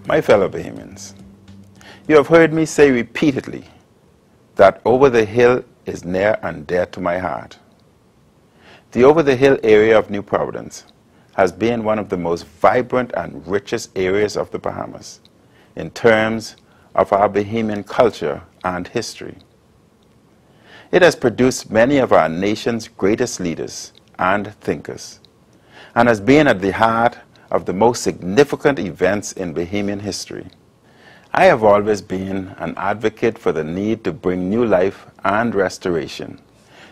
My fellow Bahamians, you have heard me say repeatedly that Over the Hill is near and dear to my heart. The Over the Hill area of New Providence has been one of the most vibrant and richest areas of the Bahamas in terms of our Bahamian culture and history. It has produced many of our nation's greatest leaders and thinkers, and has been at the heart of the most significant events in Bahamian history. I have always been an advocate for the need to bring new life and restoration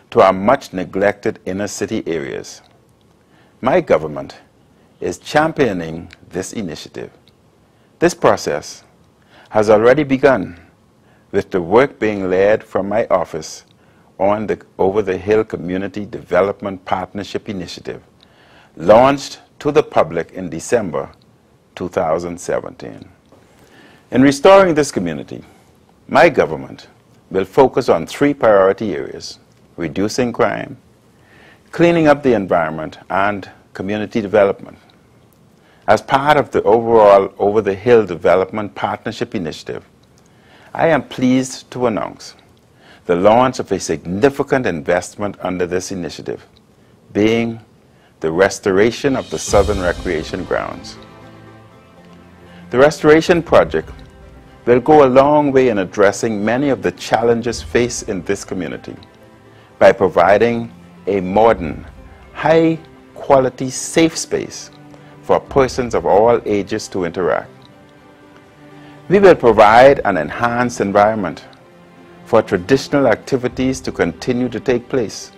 to our much neglected inner city areas. My government is championing this initiative. This process has already begun with the work being led from my office on the Over the Hill Community Development Partnership Initiative, launched to the public in December 2017. In restoring this community, my government will focus on 3 priority areas: reducing crime, cleaning up the environment, and community development. As part of the overall Over the Hill Development Partnership Initiative, I am pleased to announce the launch of a significant investment under this initiative, being the restoration of the Southern Recreation Grounds. The restoration project will go a long way in addressing many of the challenges faced in this community by providing a modern, high-quality, safe space for persons of all ages to interact. We will provide an enhanced environment for traditional activities to continue to take place,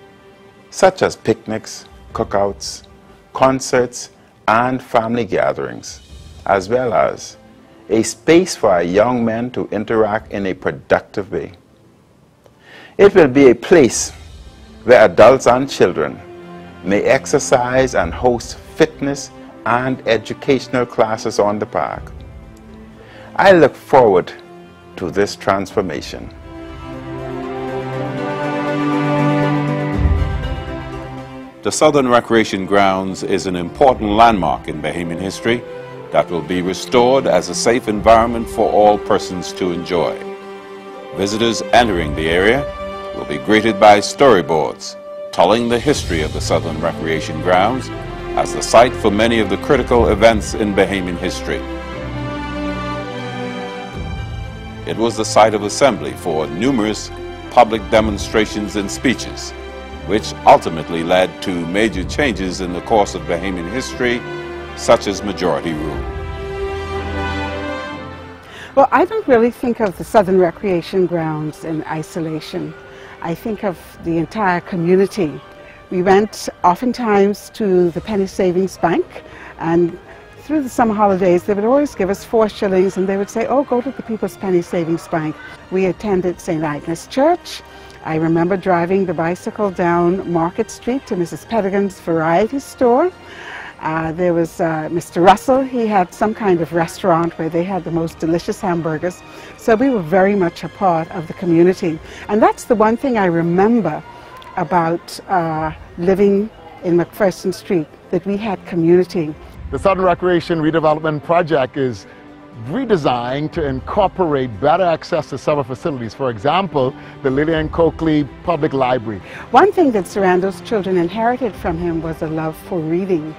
such as picnics, cookouts, concerts, and family gatherings, as well as a space for our young men to interact in a productive way. It will be a place where adults and children may exercise and host fitness and educational classes on the park. I look forward to this transformation. The Southern Recreation Grounds is an important landmark in Bahamian history that will be restored as a safe environment for all persons to enjoy. Visitors entering the area will be greeted by storyboards telling the history of the Southern Recreation Grounds as the site for many of the critical events in Bahamian history. It was the site of assembly for numerous public demonstrations and speeches, which ultimately led to major changes in the course of Bahamian history, such as majority rule. Well, I don't really think of the Southern Recreation Grounds in isolation. I think of the entire community. We went oftentimes to the Penny Savings Bank, and through the summer holidays they would always give us 4 shillings and they would say, oh, go to the People's Penny Savings Bank. We attended St. Agnes Church. I remember driving the bicycle down Market Street to Mrs. Pettigan's Variety Store. There was Mr. Russell. He had some kind of restaurant where they had the most delicious hamburgers. So we were very much a part of the community. And that's the one thing I remember about living in McPherson Street, that we had community. The Southern Recreation Redevelopment Project is redesigned to incorporate better access to several facilities. For example, the Lillian Coakley Public Library. One thing that Sarando's children inherited from him was a love for reading.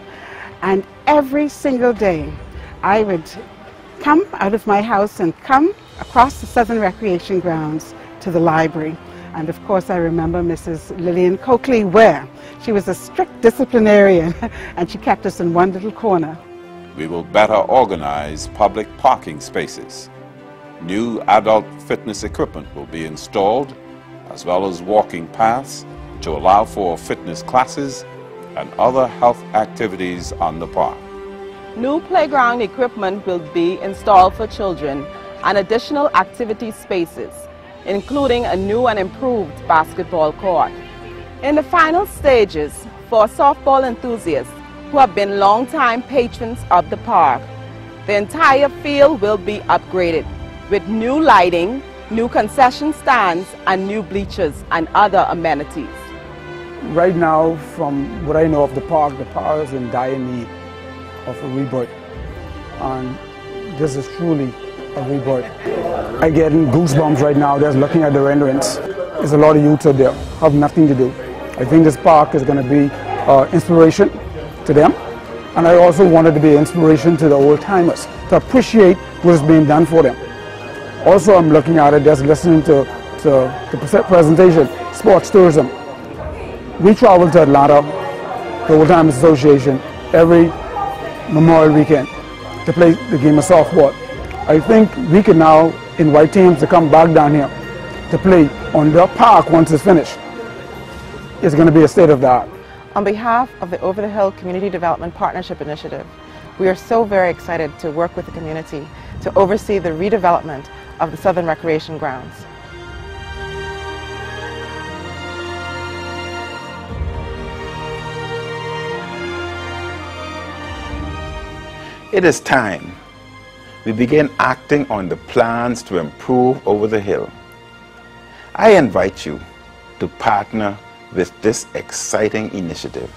And every single day I would come out of my house and come across the Southern Recreation Grounds to the library. And of course I remember Mrs. Lillian Coakley Ware. She was a strict disciplinarian and she kept us in one little corner. We will better organize public parking spaces. New adult fitness equipment will be installed, as well as walking paths to allow for fitness classes and other health activities on the park. New playground equipment will be installed for children and additional activity spaces, including a new and improved basketball court. In the final stages, for softball enthusiasts who have been long-time patrons of the park, the entire field will be upgraded with new lighting, new concession stands, and new bleachers and other amenities. Right now, from what I know of the park is in dire need of a rebirth. And this is truly a rebirth. I get goosebumps right now just looking at the renderings. There's a lot of youths out there have nothing to do. I think this park is going to be inspiration to them, and I also wanted to be inspiration to the old timers to appreciate what is being done for them. Also, I'm looking at it just listening to the presentation, sports tourism. We travel to Atlanta, the Old Timers Association, every Memorial Weekend to play the game of softball. I think we can now invite teams to come back down here to play on the park once it's finished. It's going to be a state of the art. On behalf of the Over the Hill Community Development Partnership Initiative, we are so very excited to work with the community to oversee the redevelopment of the Southern Recreation Grounds. It is time we begin acting on the plans to improve Over the Hill. I invite you to partner with this exciting initiative.